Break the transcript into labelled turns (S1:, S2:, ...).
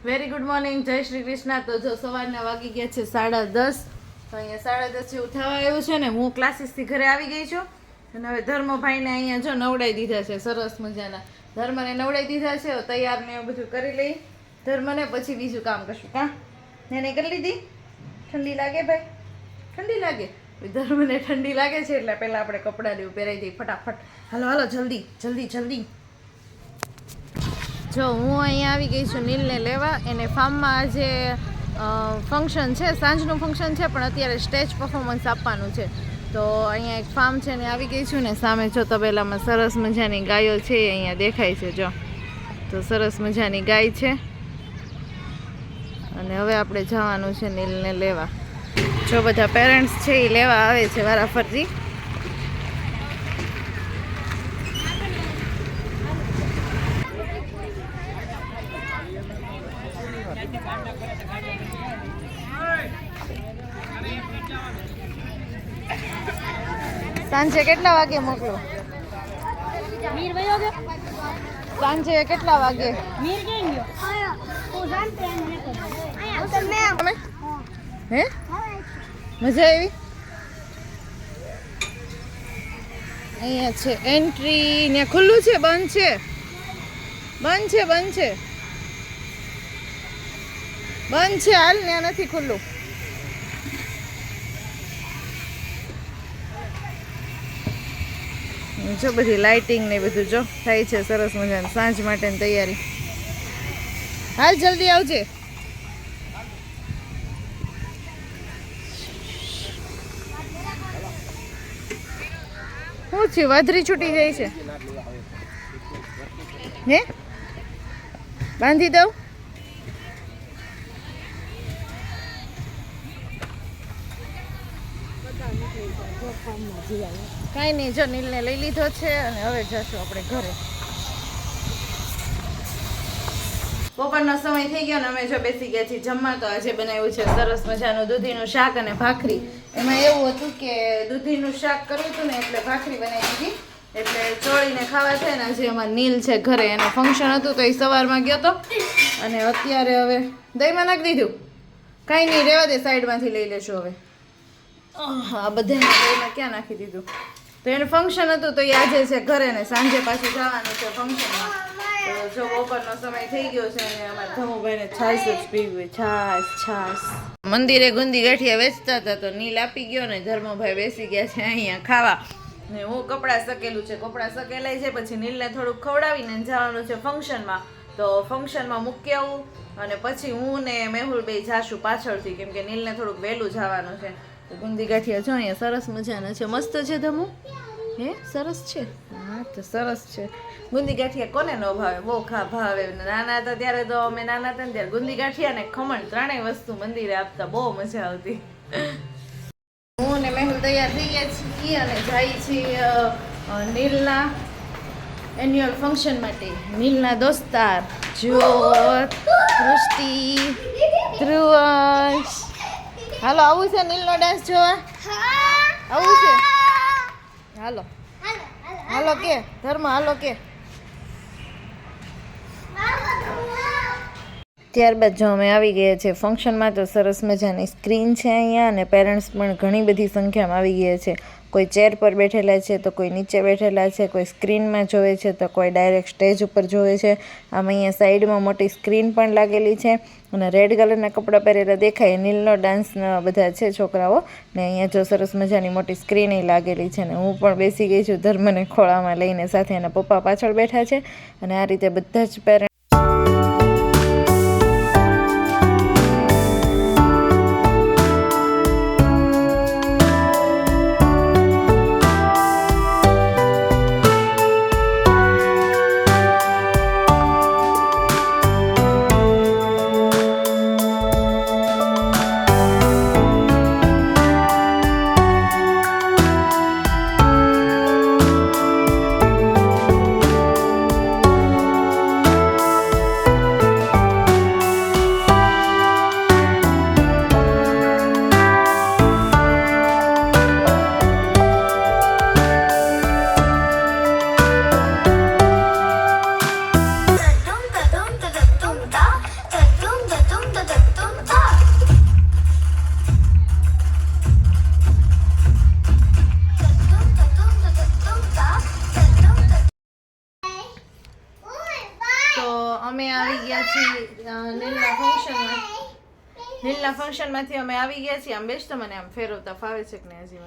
S1: Very good morning, જય શ્રી કૃષ્ણ. તો જો સવારના વાગી ગયા છે 10:30. તો અહીંયા 10:30 જેવું થવા આવ્યું છે ને. હું ક્લાસીસથી ઘરે આવી ગઈ છું અને હવે ધર્મભાઈને અહીંયા જો નવડાવી દીધા છે, સરસ મજાના. ધર્મને નવડાવી દીધા છે, તૈયાર ને એવું બધું કરી લઈ ધર્મને, પછી બીજું કામ કરશું. એને કરી લીધી? ઠંડી લાગે ભાઈ? ઠંડી લાગે? ધર્મને ઠંડી લાગે છે એટલે પહેલાં આપણે કપડાં એવું પહેરાવી દઈએ ફટાફટ. હાલો હાલો, જલ્દી જલ્દી જલ્દી. જો હું અહીંયા આવી ગઈ છું નીલને લેવા. એને ફાર્મમાં આજે ફંક્શન છે, સાંજનું ફંક્શન છે, પણ અત્યારે સ્ટેજ પરફોર્મન્સ આપવાનું છે. તો અહીંયા એક ફાર્મ છે ને આવી ગઈ છું ને. સામે જો તબેલામાં સરસ મજાની ગાયો છે, અહીંયા દેખાય છે જો. તો સરસ મજાની ગાય છે અને હવે આપણે જવાનું છે નીલને લેવા. જો બધા પેરેન્ટ્સ છે એ લેવા આવે છે વારાફરતી. સાંજે કેટલા વાગે મોકલો? સાંજે કેટલા વાગે? હે, મજા આવી? અહીંયા છે એન્ટ્રી. ત્યાં ખુલ્લું છે? બંધ છે? બંધ છે, બંધ છે, બંધ છે. હાલ, ત્યાં નથી ખુલ્લું. જો બધી લાઇટિંગ ને બધું જો થાય છે સરસ મજાની સાંજ માટેની તૈયારી. હાલ જલ્દી આવજે. શું છે? વાદળી છૂટી જાય છે? હે, બાંધી દઉં? કાંઈ નહીં, જો નીલને લઈ લીધો છે અને હવે જશું આપણે ઘરે. બપોરનો સમય થઈ ગયો ને અમે જો બેસી ગયા છીએ જમવા. તો આજે બનાવ્યું છે સરસ મજાનું દૂધીનું શાક અને ભાખરી. એમાં એવું હતું કે દૂધીનું શાક કરવું હતું ને એટલે ભાખરી બનાવી દીધી. એટલે ચોળીને ખાવા છે ને. આજે અમારે નીલ છે ઘરે, એનું ફંક્શન હતું તો એ સવારમાં ગયો હતો અને અત્યારે હવે દહીંમાં નાખી દીધું. કાંઈ નહીં, રહેવા દે, સાઈડમાંથી લઈ લેશું હવે. આ બધા દહીંમાં ક્યાં નાખી દીધું? તો એનું ફંક્શન હતું તો એ આજે છે ઘરે ને સાંજે પાછું જવાનું છે ફંક્શનમાં. તો જો બપોરનો સમય થઈ ગયો છે અને અમારા ધમુભાઈને છાશ જ પીવી. છાશ. મંદિરે ગુંદી ગાંઠિયા વેચતા હતા તો નીલ આપી ગયો ને ધર્મભાઈ બેસી ગયા છે અહીંયા ખાવા. ને હું કપડાં સકેલું છે, કપડાં સકેલાય છે. પછી નીલને થોડુંક ખવડાવીને જવાનું છે ફંક્શનમાં. તો ફંક્શનમાં મૂકી આવું અને પછી હું ને મેહુલ બે જાશું પાછળથી, કેમ કે નીલને થોડુંક વહેલું જવાનું છે. તો ગુંદી ગાંઠિયા જો અહીંયા સરસ મજાના છે. મસ્ત છે ધમુ? હે, સરસ છે? હા, તો સરસ છે. ગુંદી ગાંઠિયા કોને ન ભાવે? બહુ ભાવે. નાના હતા ત્યારે તો અમે નાના હતા ને ત્યારે ગુંદી ગાંઠિયા ને ખમણ ત્રણેય વસ્તુ મંદિરે આપતા, બહુ મજા આવતી. હું ને મેહુલ તૈયાર થઈ ગયા છીએ અને જાય છીએ નીલના એન્યુઅલ ફંક્શન માટે. નીલના દોસ્તાર જ્યોત, વૃષ્ટિ, ધ્રુવંશ. હાલો, આવું છે નીલનો ડાન્સ જોવા? આવું છે? હાલો હાલો કે ધર્મ, હાલો કે. ત્યારબાદ જો અમે આવી ગયા છે ફંક્શનમાં. તો સરસ મજાની સ્ક્રીન છે અહીંયા અને પેરેન્ટ્સ પણ ઘણી બધી સંખ્યામાં આવી ગયા છે. કોઈ ચેર પર બેઠેલા છે, તો કોઈ નીચે બેઠેલા છે, કોઈ સ્ક્રીનમાં જોવે છે, તો કોઈ ડાયરેક્ટ સ્ટેજ ઉપર જોવે છે. આમ અહીંયા સાઈડમાં મોટી સ્ક્રીન પણ લાગેલી છે અને રેડ કલરના કપડાં પહેરેલા દેખાય. નીલનો ડાન્સના બધા છે છોકરાઓ ને. અહીંયા જો સરસ મજાની મોટી સ્ક્રીન લાગેલી છે ને હું પણ બેસી ગઈ છું ધર્મને ખોળામાં લઈને. સાથે એના પપ્પા પાછળ બેઠા છે અને આ રીતે બધા જ પેરેન્ટ્સ અમે આવી ગયા છીએ નીલના ફંક્શનમાં. નીલના ફંક્શનમાંથી અમે આવી ગયા છીએ. આમ બેસતો મને આમ ફેરવતા ફાવે છે કે નહીં હજી મને